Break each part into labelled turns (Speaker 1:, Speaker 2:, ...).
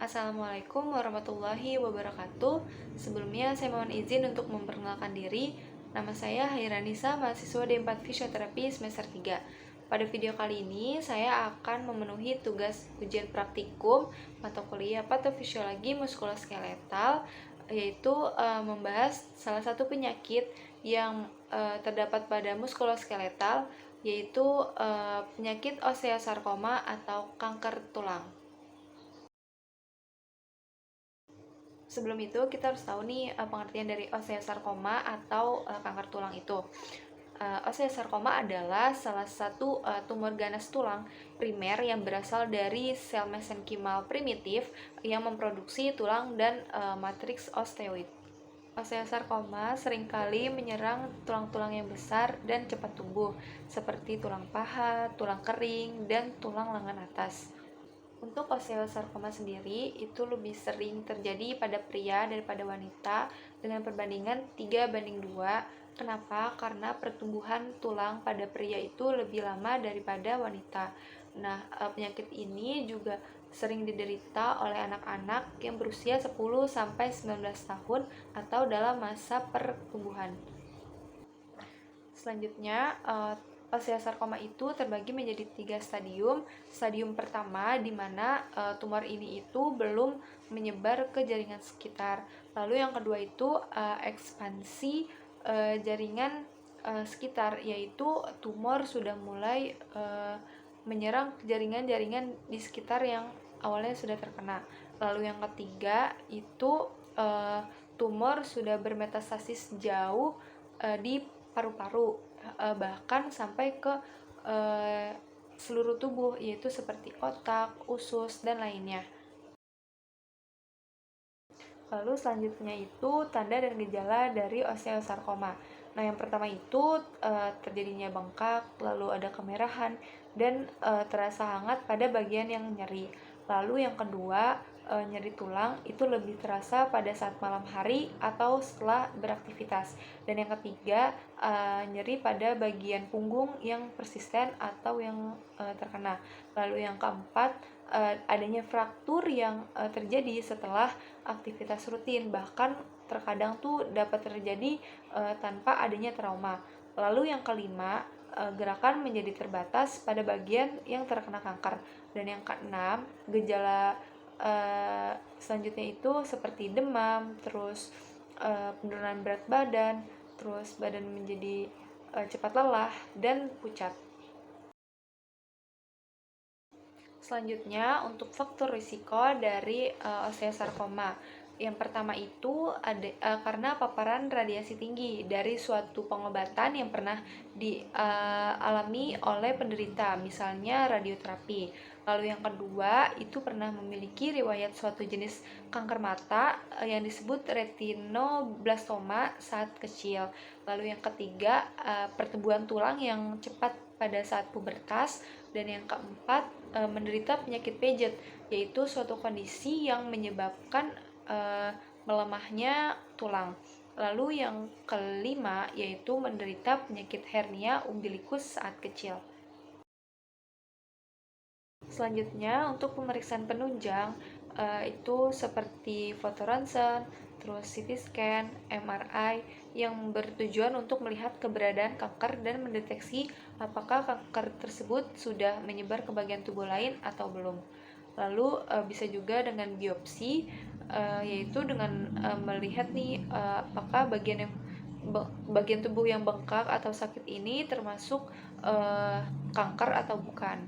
Speaker 1: Assalamualaikum warahmatullahi wabarakatuh. Sebelumnya saya mohon izin untuk memperkenalkan diri. Nama saya Hairanisa, mahasiswa D4 Fisioterapi semester 3. Pada video kali ini saya akan memenuhi tugas ujian praktikum mata kuliah patofisiologi muskuloskeletal, yaitu membahas salah satu penyakit yang terdapat pada muskuloskeletal, yaitu penyakit osteosarkoma atau kanker tulang. Sebelum itu kita harus tahu nih pengertian dari osteosarkoma atau kanker tulang itu. Osteosarkoma adalah salah satu tumor ganas tulang primer yang berasal dari sel mesenkimal primitif yang memproduksi tulang dan matriks osteoid. Osteosarkoma seringkali menyerang tulang-tulang yang besar dan cepat tumbuh, seperti tulang paha, tulang kering, dan tulang lengan atas. Untuk osteosarkoma sendiri itu lebih sering terjadi pada pria daripada wanita dengan perbandingan 3:2. Kenapa? Karena pertumbuhan tulang pada pria itu lebih lama daripada wanita. Nah, penyakit ini juga sering diderita oleh anak-anak yang berusia 10 sampai 19 tahun atau dalam masa pertumbuhan. Selanjutnya, osteosarkoma itu terbagi menjadi 3 stadium. Stadium pertama di mana tumor ini itu belum menyebar ke jaringan sekitar. Lalu yang kedua itu ekspansi jaringan sekitar, yaitu tumor sudah mulai menyerang jaringan-jaringan di sekitar yang awalnya sudah terkena. Lalu yang ketiga itu tumor sudah bermetastasis jauh di paru-paru, bahkan sampai ke seluruh tubuh, yaitu seperti otak, usus, dan lainnya. Lalu selanjutnya itu tanda dan gejala dari osteosarkoma. Nah, yang pertama itu terjadinya bengkak, lalu ada kemerahan, dan terasa hangat pada bagian yang nyeri. Lalu yang kedua, nyeri tulang itu lebih terasa pada saat malam hari atau setelah beraktivitas. Dan yang ketiga, nyeri pada bagian punggung yang persisten atau yang terkena. Lalu yang keempat, adanya fraktur yang terjadi setelah aktivitas rutin, bahkan terkadang tuh dapat terjadi tanpa adanya trauma. Lalu yang kelima, gerakan menjadi terbatas pada bagian yang terkena kanker. Dan yang keenam, gejala selanjutnya itu seperti demam, terus penurunan berat badan, terus badan menjadi cepat lelah dan pucat. Selanjutnya, untuk faktor risiko dari osteosarkoma. Yang pertama itu ada karena paparan radiasi tinggi dari suatu pengobatan yang pernah dialami oleh penderita, misalnya radioterapi. Lalu yang kedua itu pernah memiliki riwayat suatu jenis kanker mata yang disebut retinoblastoma saat kecil. Lalu yang ketiga, pertumbuhan tulang yang cepat pada saat pubertas. Dan yang keempat, menderita penyakit Paget, yaitu suatu kondisi yang menyebabkan melemahnya tulang. Lalu yang kelima yaitu menderita penyakit hernia umbilikus saat kecil. Selanjutnya, untuk pemeriksaan penunjang itu seperti foto ronsen, terus CT scan, MRI yang bertujuan untuk melihat keberadaan kanker dan mendeteksi apakah kanker tersebut sudah menyebar ke bagian tubuh lain atau belum. Lalu bisa juga dengan biopsi, yaitu dengan melihat nih apakah bagian tubuh yang bengkak atau sakit ini termasuk kanker atau bukan.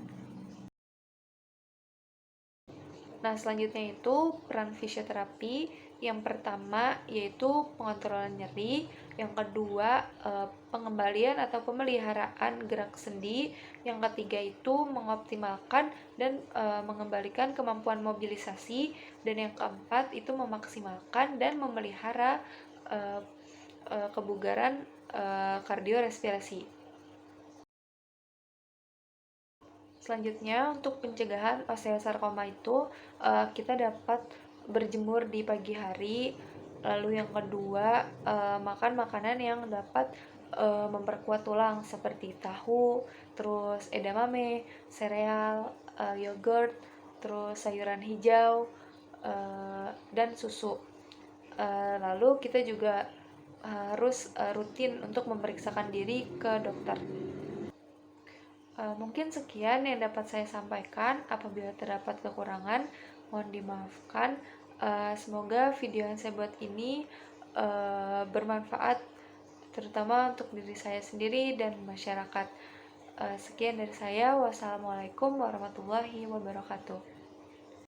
Speaker 1: Nah, selanjutnya itu peran fisioterapi. Yang pertama yaitu pengontrolan nyeri, yang kedua pengembalian atau pemeliharaan gerak sendi, yang ketiga itu mengoptimalkan dan mengembalikan kemampuan mobilisasi, dan yang keempat itu memaksimalkan dan memelihara kebugaran kardiorespirasi. Selanjutnya, untuk pencegahan osteosarkoma itu kita dapat berjemur di pagi hari. Lalu yang kedua, makan makanan yang dapat memperkuat tulang seperti tahu, terus edamame, sereal, yogurt, terus sayuran hijau, dan susu. Lalu kita juga harus rutin untuk memeriksakan diri ke dokter. Mungkin sekian yang dapat saya sampaikan. Apabila terdapat kekurangan, mohon dimaafkan. Semoga video yang saya buat ini bermanfaat, terutama untuk diri saya sendiri dan masyarakat. Sekian dari saya. Wassalamualaikum warahmatullahi wabarakatuh.